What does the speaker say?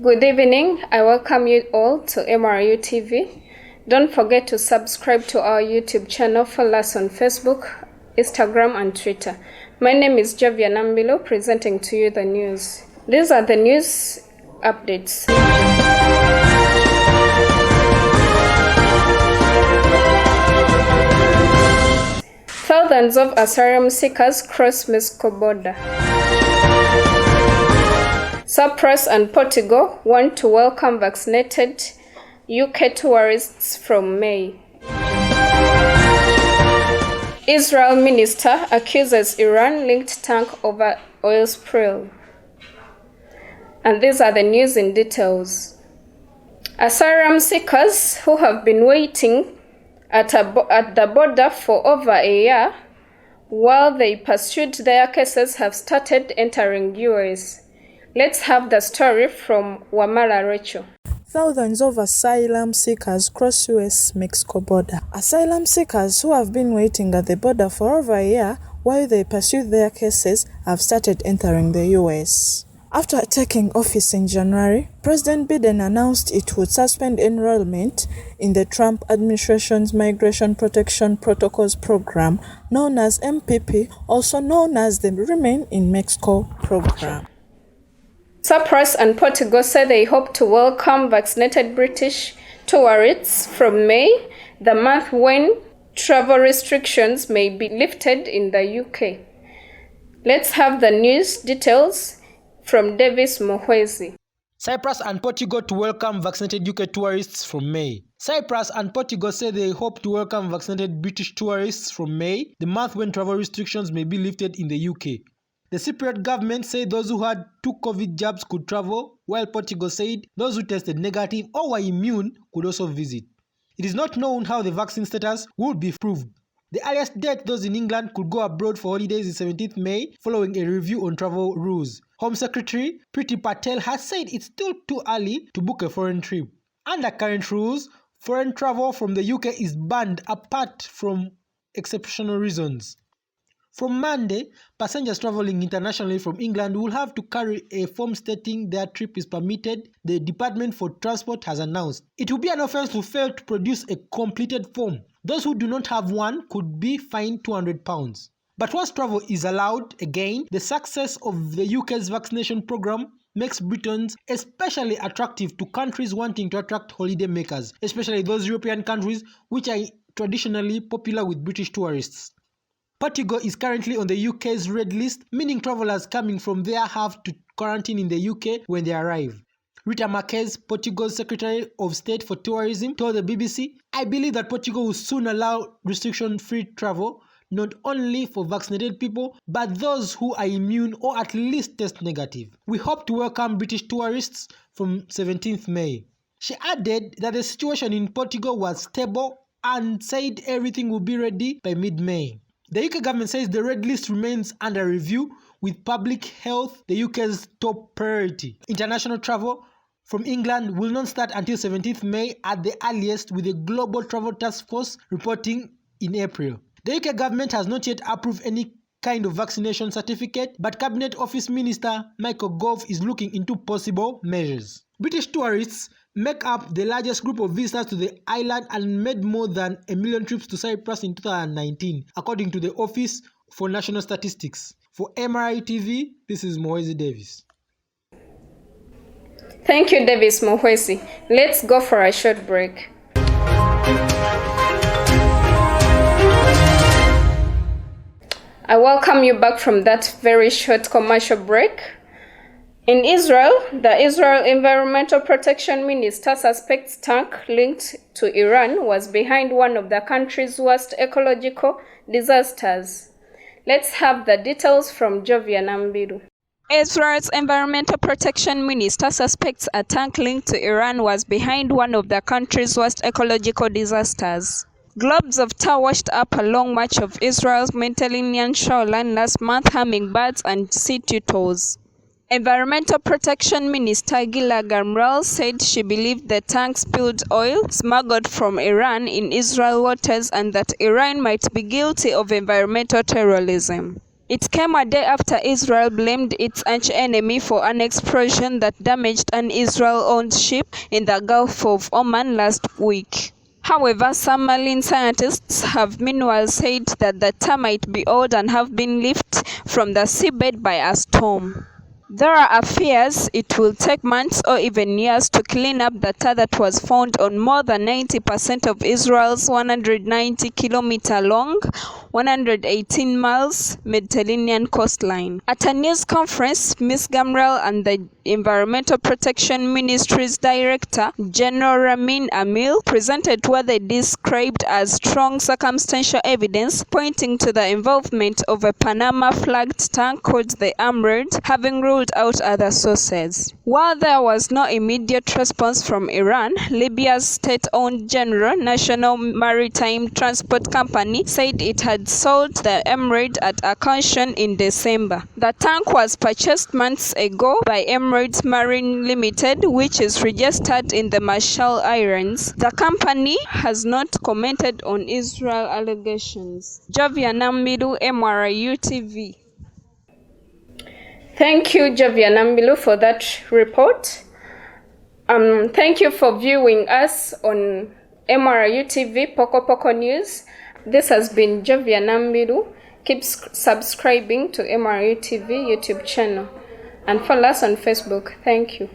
Good evening. I welcome you all to MRU TV. Don't forget to subscribe to our YouTube channel. Follow us on Facebook, Instagram, and Twitter. My name is Javia Nambilo, presenting to you the news. These are the news updates. Thousands of asylum seekers cross Mexico border. Cyprus and Portugal want to welcome vaccinated UK tourists from May. Israel minister accuses Iran-linked tank over oil spill. And these are the news in details. Asylum seekers who have been waiting at the border for over a year while they pursued their cases have started entering US. Let's have the story from Wamala Rachel. Thousands of asylum seekers cross US-Mexico border. Asylum seekers who have been waiting at the border for over a year while they pursued their cases have started entering the US. After taking office in January, President Biden announced it would suspend enrollment in the Trump administration's Migration Protection Protocols program, known as MPP, also known as the Remain in Mexico program. Cyprus and Portugal say they hope to welcome vaccinated British tourists from May, the month when travel restrictions may be lifted in the UK. Let's have the news details from Davis Mohwezi. Cyprus and Portugal to welcome vaccinated UK tourists from May. Cyprus and Portugal say they hope to welcome vaccinated British tourists from May, the month when travel restrictions may be lifted in the UK. The Cypriot government said those who had 2 COVID jabs could travel, while Portugal said those who tested negative or were immune could also visit. It is not known how the vaccine status would be proved. The earliest date those in England could go abroad for holidays is 17th May, following a review on travel rules. Home Secretary Priti Patel has said it's still too early to book a foreign trip. Under current rules, foreign travel from the UK is banned apart from exceptional reasons. From Monday, passengers traveling internationally from England will have to carry a form stating their trip is permitted, the Department for Transport has announced. It will be an offence to fail to produce a completed form. Those who do not have one could be fined £200. But once travel is allowed again, the success of the UK's vaccination program makes Britons especially attractive to countries wanting to attract holiday makers, especially those European countries which are traditionally popular with British tourists. Portugal is currently on the UK's red list, meaning travelers coming from there have to quarantine in the UK when they arrive. Rita Marques, Portugal's Secretary of State for Tourism, told the BBC, "I believe that Portugal will soon allow restriction-free travel, not only for vaccinated people, but those who are immune or at least test negative. We hope to welcome British tourists from 17th May. She added that the situation in Portugal was stable and said everything will be ready by mid-May. The UK government says the red list remains under review, with public health the UK's top priority. International travel from England will not start until 17th May at the earliest, with the Global Travel Task Force reporting in April. The UK government has not yet approved any kind of vaccination certificate, but Cabinet Office Minister Michael Gove is looking into possible measures. British tourists make up the largest group of visitors to the island and made more than 1 million trips to Cyprus in 2019, according to the Office for National Statistics. For MRI TV, this is Mohwezi Davis. Thank you, Davis Mohwezi. Let's go for a short break. I welcome you back from that very short commercial break. In Israel, the Israel Environmental Protection Minister suspects tank linked to Iran was behind one of the country's worst ecological disasters. Let's have the details from Jovia Nambiru. Israel's Environmental Protection Minister suspects a tank linked to Iran was behind one of the country's worst ecological disasters. Globes of tar washed up along much of Israel's Mediterranean shoreline last month, harming birds and sea turtles. Environmental Protection Minister Gila Gamrel said she believed the tank spilled oil smuggled from Iran in Israel waters and that Iran might be guilty of environmental terrorism. It came a day after Israel blamed its arch-enemy for an explosion that damaged an Israel-owned ship in the Gulf of Oman last week. However, some marine scientists have meanwhile said that the tower might be old and have been lifted from the seabed by a storm. There are fears it will take months or even years to clean up the tar that was found on more than 90% of Israel's 190-kilometer long, 118 miles Mediterranean coastline. At a news conference, Ms. Gamrel and the Environmental Protection Ministry's Director General Ramin Amil presented what they described as strong circumstantial evidence pointing to the involvement of a Panama-flagged tank called the Emerald, having ruled out other sources. While there was no immediate response from Iran, Libya's state-owned General National Maritime Transport Company said it had sold the Emerald at a caution in December. The tank was purchased months ago by Emirates Marine Limited, which is registered in the Marshall Islands. The company has not commented on Israel allegations. Joviana Midu, MRIU TV. Thank you, Joviana Milu, for that report. Thank you for viewing us on MRIU TV Poco Poco News. This has been Joviana Milu. Keep subscribing to MRIU TV YouTube channel and follow us on Facebook. Thank you.